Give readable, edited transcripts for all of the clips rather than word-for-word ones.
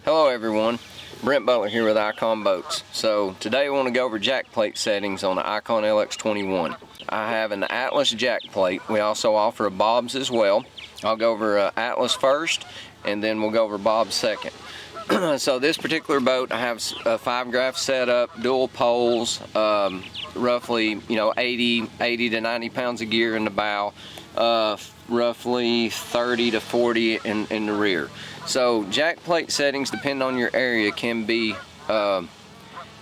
Hello everyone, Brent Butler here with iKon Boats. So today we want to go over jack plate settings on the iKon LX21. I have an Atlas jack plate. We also offer a Bob's as well. I'll go over Atlas first and then we'll go over Bob's second. So this particular boat, I have a 5 graph setup, dual poles, roughly 80 to 90 pounds of gear in the bow, roughly 30 to 40 in the rear. So jack plate settings, depending on your area, can be, I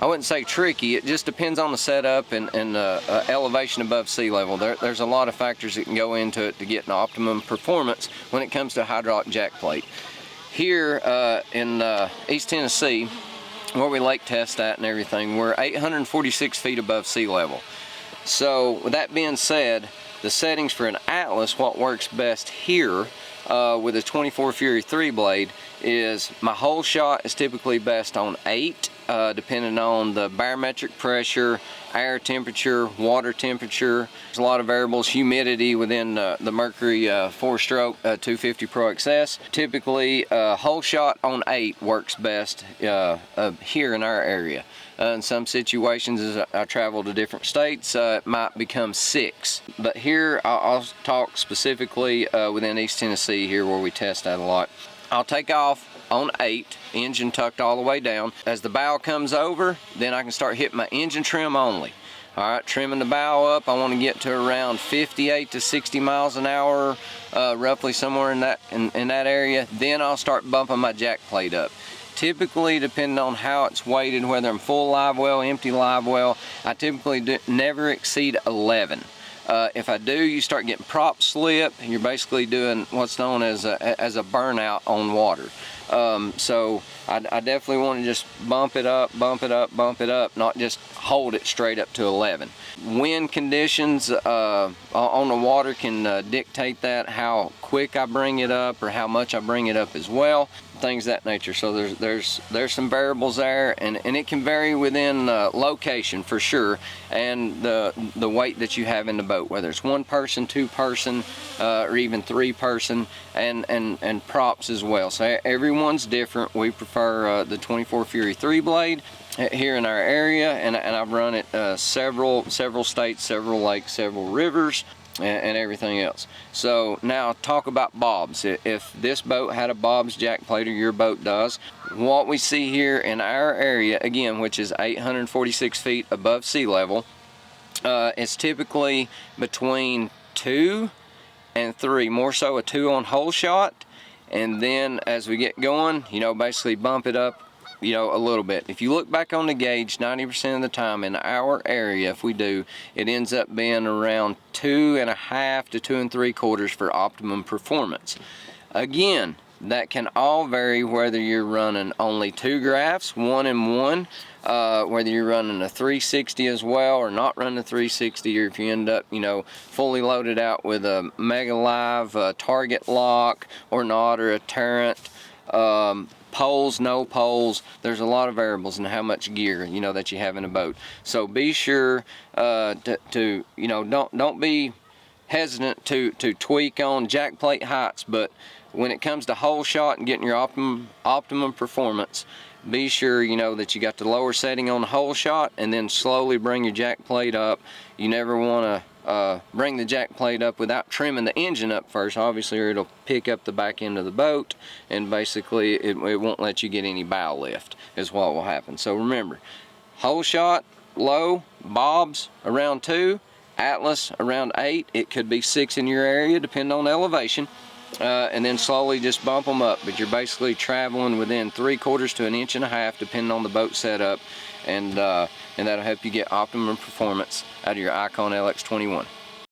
wouldn't say tricky, it just depends on the setup and elevation above sea level. There's a lot of factors that can go into it to get an optimum performance when it comes to hydraulic jack plate. Here in East Tennessee, where we lake test at and everything, we're 846 feet above sea level. So with that being said, the settings for an Atlas, what works best here with a 24 Fury 3 blade is my hole shot is typically best on 8, depending on the barometric pressure, air temperature, water temperature. There's a lot of variables, humidity within the Mercury 4-stroke 250 Pro XS. Typically, hole shot on 8 works best here in our area. In some situations, as I travel to different states, it might become 6. But here, I'll talk specifically within East Tennessee here where we test that a lot. I'll take off on 8, engine tucked all the way down. As the bow comes over, then I can start hitting my engine trim only. Alright, trimming the bow up, I want to get to around 58 to 60 miles an hour, roughly somewhere in that area. Then I'll start bumping my jack plate up. Typically, depending on how it's weighted, whether I'm full live well, empty live well, I typically never exceed 11. If I do, you start getting prop slip. You're basically doing what's known as a burnout on water. So I definitely want to just bump it up, bump it up, bump it up, not just hold it straight up to 11. Wind conditions on the water can dictate that, how quick I bring it up or how much I bring it up as well. Things of that nature. So there's some variables there, and it can vary within location for sure, and the weight that you have in the boat, whether it's 1 person, 2 person, or even 3 person, and props as well. So everyone's different. We prefer the 24 Fury 3 blade here in our area, and I've run it several states, several lakes, several rivers, and everything else. So now talk about Bob's. If this boat had a Bob's jack plate, or your boat does, what we see here in our area, again, which is 846 feet above sea level, it's typically between 2 and 3, more so a 2 on hole shot, and then as we get going, basically bump it up a little bit. If you look back on the gauge, 90% of the time in our area, if we do, it ends up being around 2.5 to 2 3/4 for optimum performance. Again, that can all vary whether you're running only 2 graphs, 1 and 1, whether you're running a 360 as well or not running a 360, or if you end up, fully loaded out with a Mega Live target lock or not, or a Tarrant. Poles, no poles, there's a lot of variables in how much gear that you have in a boat. So be sure to don't be hesitant to tweak on jack plate heights, but when it comes to hole shot and getting your optimum performance, be sure that you got the lower setting on the hole shot, and then slowly bring your jack plate up. You never want to bring the jack plate up without trimming the engine up first, obviously, or it'll pick up the back end of the boat, and basically it won't let you get any bow lift is what will happen. So remember, hole shot low, Bob's around 2, Atlas around 8, it could be 6 in your area depending on elevation, and then slowly just bump them up, but you're basically traveling within 3/4 to 1.5 inches depending on the boat setup, and that'll help you get optimum performance out of your iKon LX21.